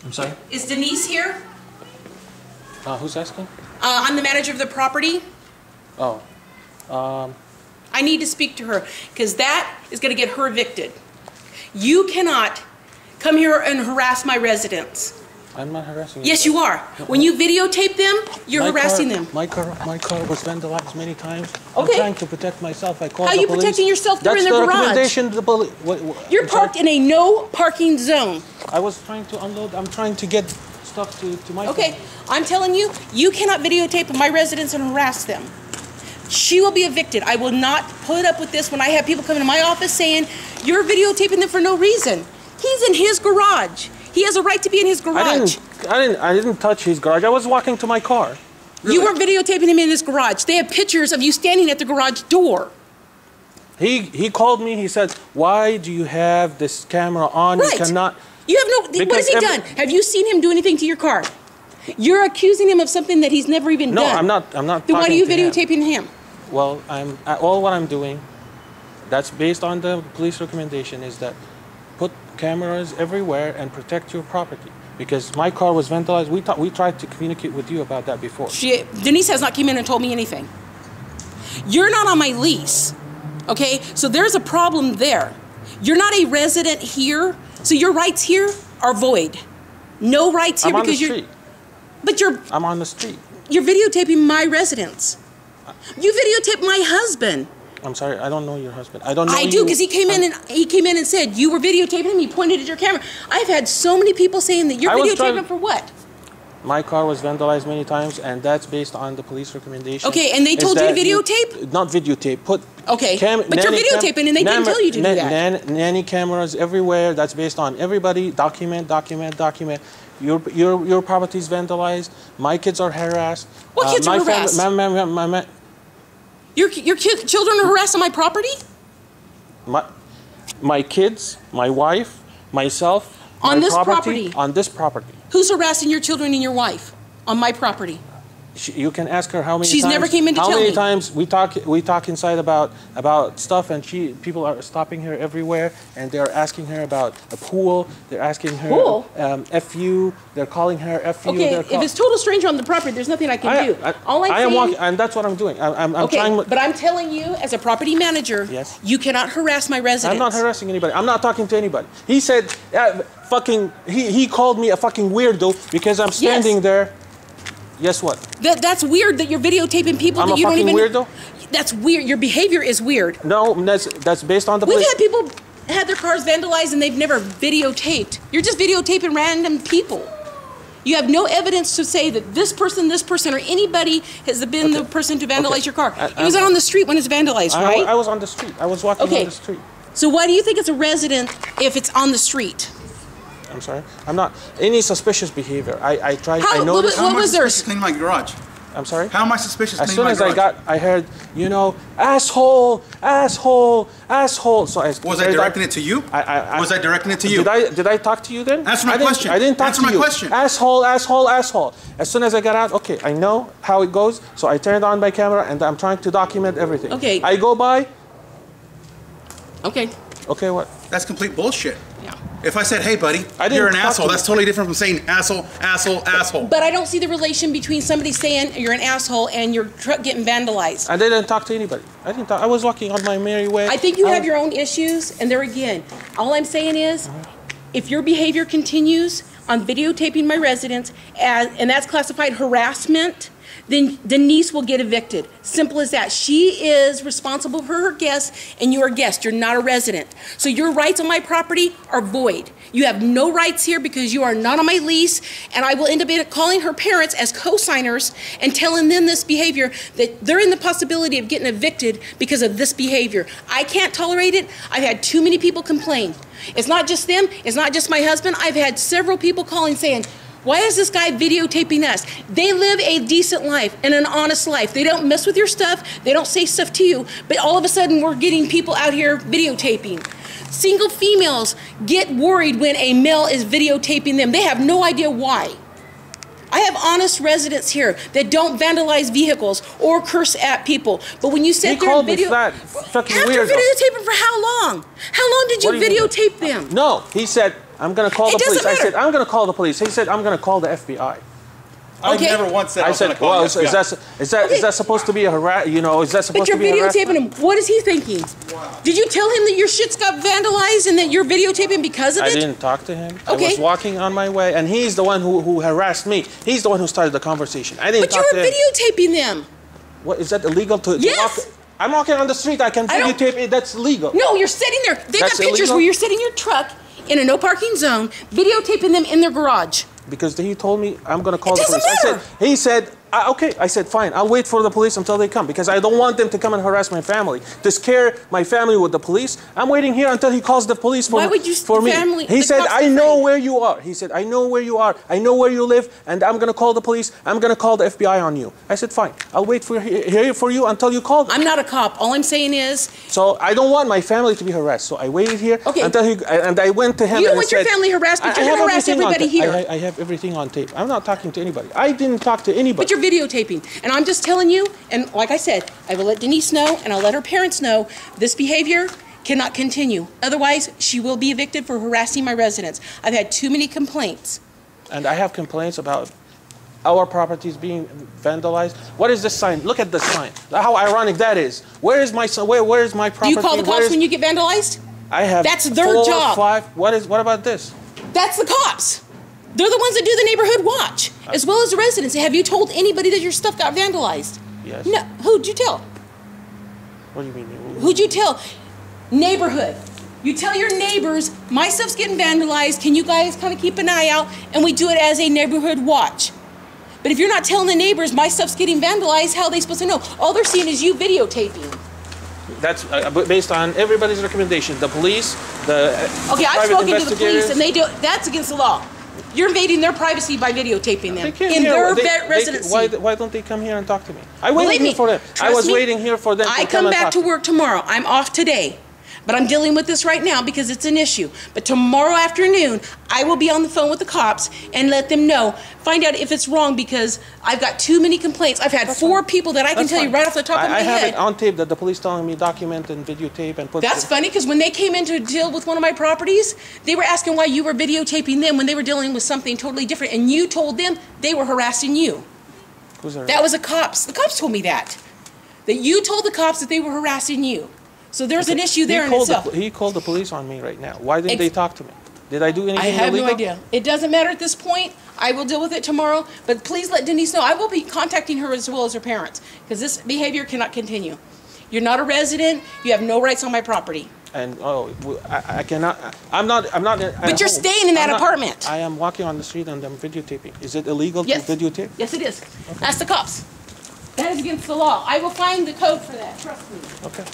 I'm sorry? Is Denise here? Who's asking? I'm the manager of the property. Oh. I need to speak to her because that is going to get her evicted. You cannot come here and harass my residents. I'm not harassing you. Yes, you are. When you videotape them, you're harassing them. My car was vandalized many times. Okay. I'm trying to protect myself. I called How the are you police. protecting yourself? They're That's in their the garage. recommendation. The police. You're parked in a no parking zone. I was trying to unload. I'm trying to get stuff to my Okay, family. I'm telling you, you cannot videotape my residents and harass them. She will be evicted. I will not put up with this when I have people come into my office saying, you're videotaping them for no reason. He's in his garage. He has a right to be in his garage. I didn't touch his garage. I was walking to my car. Really? You weren't videotaping him in his garage. They have pictures of you standing at the garage door. He called me. He said, "Why do you have this camera on? Right. You cannot." You have no. What has he done? Have you seen him do anything to your car? You're accusing him of something that he's never even done. No, I'm not. I'm not. Then why are you videotaping him? Well, all what I'm doing. That's based on the police recommendation. Is that put cameras everywhere and protect your property. Because my car was vandalized. We tried to communicate with you about that before. Denise has not come in and told me anything. You're not on my lease, okay? So there's a problem there. You're not a resident here, so your rights here are void. No rights here because you're. But you're. I'm on the street. You're videotaping my residence. You videotaped my husband. I'm sorry, I don't know your husband. I don't know. I do, because he came in and said you were videotaping him. He pointed at your camera. I've had so many people saying that you're videotaping him for what? My car was vandalized many times, and that's based on the police recommendation. Okay, and they told you to videotape? Not videotape. But you're videotaping, and they didn't tell you to do that. Nanny cameras everywhere. That's based on everybody. Document. Your property is vandalized. My kids are harassed. What kids are harassed? Your children are harassing my property? My kids, my wife, myself, on this property. On this property. Who's harassing your children and your wife on my property? You can ask her how many She's times. never came in to tell me. How many times we talk inside about stuff, and people are stopping her everywhere, and they're asking her about a pool. They're asking her FU. They're calling her FU. Okay, if it's total stranger on the property, there's nothing I can do. All I'm saying, walking, and that's what I'm doing. I'm trying. But I'm telling you, as a property manager, yes, you cannot harass my residents. I'm not harassing anybody. I'm not talking to anybody. He said, he called me a fucking weirdo because I'm standing there. Guess what? That's weird that you're videotaping people that you don't even. I'm a fucking weirdo? That's weird. Your behavior is weird. No, that's based on the. We've had people had their cars vandalized and they've never videotaped. You're just videotaping random people. You have no evidence to say that this person, or anybody has been the person to vandalize your car. It was on the street when it's vandalized, right? I was on the street. I was walking on the street. So why do you think it's a resident if it's on the street? I'm sorry. I'm not any suspicious behavior. I tried. I noticed. What was there? Cleaning my garage. I'm sorry. How am I suspicious? As soon as I heard, asshole. So was I directing it to you? Was I directing it to you? Did I talk to you then? Answer my question. I didn't talk to you. Answer my question. Asshole. As soon as I got out, okay, I know how it goes. So I turned on my camera and I'm trying to document everything. Okay. I go by. Okay. Okay, what? That's complete bullshit. Yeah. If I said, hey, buddy, you're an asshole, that's totally different from saying asshole. But I don't see the relation between somebody saying you're an asshole and your truck getting vandalized. I didn't talk to anybody. I was walking on my merry way. I think you have your own issues, and there again, all I'm saying is, if your behavior continues on videotaping my residence, and that's classified harassment, then Denise will get evicted. Simple as that. She is responsible for her guests, and you're a guest. You're not a resident. So your rights on my property are void. You have no rights here because you are not on my lease, and I will end up calling her parents as co-signers and telling them this behavior, that they're in the possibility of getting evicted because of this behavior. I can't tolerate it. I've had too many people complain. It's not just them. It's not just my husband. I've had several people calling saying, why is this guy videotaping us? They live a decent life and an honest life. They don't mess with your stuff. They don't say stuff to you. But all of a sudden, we're getting people out here videotaping. Single females get worried when a male is videotaping them. They have no idea why. I have honest residents here that don't vandalize vehicles or curse at people. But when you sit there and video... fucking after weirdo. videotaping for how long? How long did you videotape them? No, he said, I'm going to call the police. I said, I'm going to call the police. He said, I'm going to call the FBI. I never once said I was going to call well, the FBI. Is that supposed to be a you know, is that supposed to be a But you're videotaping him. What is he thinking? Wow. Did you tell him that your shit's got vandalized and that you're videotaping because of it? I didn't talk to him. Okay. I was walking on my way, and he's the one who harassed me. He's the one who started the conversation. I didn't talk to him. But you were videotaping them. What, is that illegal to Yes. walk? I'm walking on the street. I can videotape it. That's legal. No, you're sitting there. They've got pictures illegal? where you're sitting in your truck in a no parking zone, videotaping them in their garage. Because he told me I'm going to call the doesn't police. matter. He said, okay. I said, fine. I'll wait for the police until they come because I don't want them to come and harass my family, to scare my family with the police. I'm waiting here until he calls the police for, Why would you for me. family, He said, cops I know afraid. where you are. He said, I know where you are. I know where you live, and I'm going to call the police. I'm going to call the FBI on you. I said, fine. I'll wait here for you until you call them. I'm not a cop. All I'm saying is... So I don't want my family to be harassed. So I waited here until he, and I went to him. You don't and want said, your family harassed, but you're going to harass everybody here. I have everything on tape. I'm not talking to anybody. I didn't talk to anybody. But you're videotaping. And I'm just telling you, and like I said, I will let Denise know, and I'll let her parents know, this behavior cannot continue. Otherwise, she will be evicted for harassing my residents. I've had too many complaints. And I have complaints about our properties being vandalized. What is this sign? Look at the sign. How ironic that is. Where is my where is my property? Do you call the cops when you get vandalized? I have That's their 4, job. 5. What about this? That's the cops. They're the ones that do the neighborhood watch, as well as the residents. Have you told anybody that your stuff got vandalized? Yes. No. Who'd you tell? What do you mean? Who'd you tell? Neighborhood. You tell your neighbors, my stuff's getting vandalized. Can you guys kind of keep an eye out? And we do it as a neighborhood watch. But if you're not telling the neighbors my stuff's getting vandalized, how are they supposed to know? All they're seeing is you videotaping. That's based on everybody's recommendation. The police, the okay, I've private spoken to the police, investigators. and they do. That's against the law. You're invading their privacy by videotaping them in their residency. Why don't they come here and talk to me? I waited here for them. I was waiting here for them. I come back to work tomorrow. I'm off today. But I'm dealing with this right now because it's an issue. But tomorrow afternoon, I will be on the phone with the cops and let them know. Find out if it's wrong because I've got too many complaints. I've had 4 people that I can tell you right off the top of my head. I have it on tape that the police telling me document and videotape and put... That's funny because when they came in to deal with one of my properties, they were asking why you were videotaping them when they were dealing with something totally different. And you told them they were harassing you. Who's that? That was the cops. The cops told me that. That you told the cops that they were harassing you. So there's an issue there in itself. He called the police on me right now. Why didn't they talk to me? Did I do anything illegal? I have illegal? no idea. It doesn't matter at this point. I will deal with it tomorrow. But please let Denise know. I will be contacting her as well as her parents because this behavior cannot continue. You're not a resident. You have no rights on my property. And I cannot. I'm not. But you're staying in that apartment. I am walking on the street and I'm videotaping. Is it illegal to videotape? Yes, it is. Okay. Ask the cops. That is against the law. I will find the code for that. Trust me. Okay.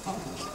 Oh.